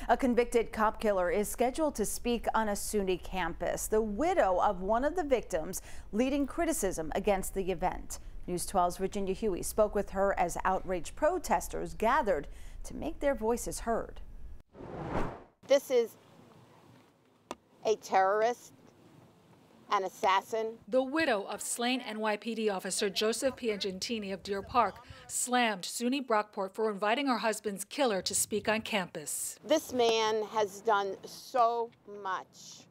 A convicted cop killer is scheduled to speak on a SUNY campus. The widow of one of the victims leading criticism against the event. News 12's Virginia Huey spoke with her as outraged protesters gathered to make their voices heard. This is a terrorist, an assassin. The widow of slain NYPD Officer Joseph Piagentini of Deer Park slammed SUNY Brockport for inviting her husband's killer to speak on campus. This man has done so much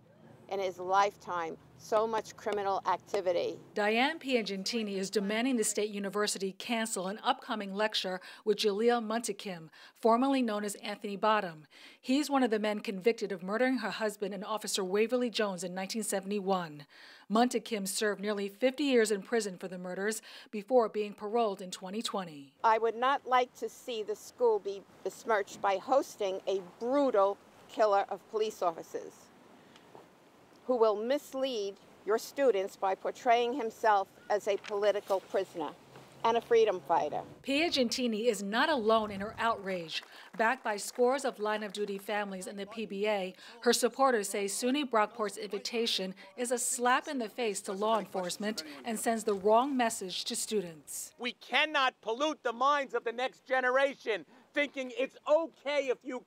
in his lifetime, so much criminal activity. Diane Piagentini is demanding the state university cancel an upcoming lecture with Jaleel Muntakim, formerly known as Anthony Bottom. He's one of the men convicted of murdering her husband and Officer Waverly Jones in 1971. Muntakim served nearly 50 years in prison for the murders before being paroled in 2020. I would not like to see the school be besmirched by hosting a brutal killer of police officers who will mislead your students by portraying himself as a political prisoner and a freedom fighter. Piagentini is not alone in her outrage. Backed by scores of line-of-duty families and the PBA, her supporters say SUNY Brockport's invitation is a slap in the face to law enforcement and sends the wrong message to students. We cannot pollute the minds of the next generation thinking it's okay if you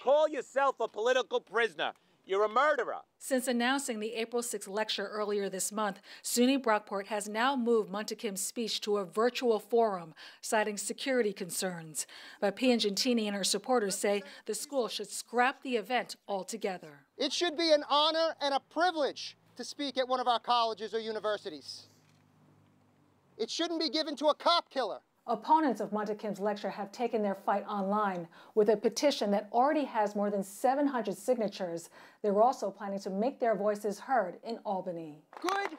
call yourself a political prisoner. You're a murderer. Since announcing the April 6th lecture earlier this month, SUNY Brockport has now moved Muntakim's speech to a virtual forum, citing security concerns. But Piagentini and her supporters say the school should scrap the event altogether. It should be an honor and a privilege to speak at one of our colleges or universities. It shouldn't be given to a cop killer. Opponents of Muntakim's lecture have taken their fight online with a petition that already has more than 700 signatures. They're also planning to make their voices heard in Albany. Good,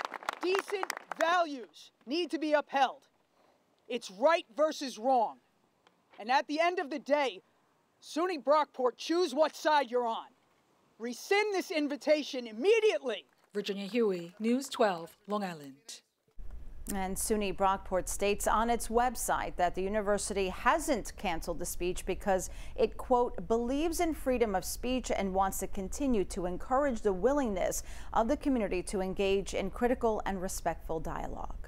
decent values need to be upheld. It's right versus wrong. And at the end of the day, SUNY Brockport, choose what side you're on. Rescind this invitation immediately. Virginia Huey, News 12, Long Island. And SUNY Brockport states on its website that the university hasn't canceled the speech because it, quote, believes in freedom of speech and wants to continue to encourage the willingness of the community to engage in critical and respectful dialogue.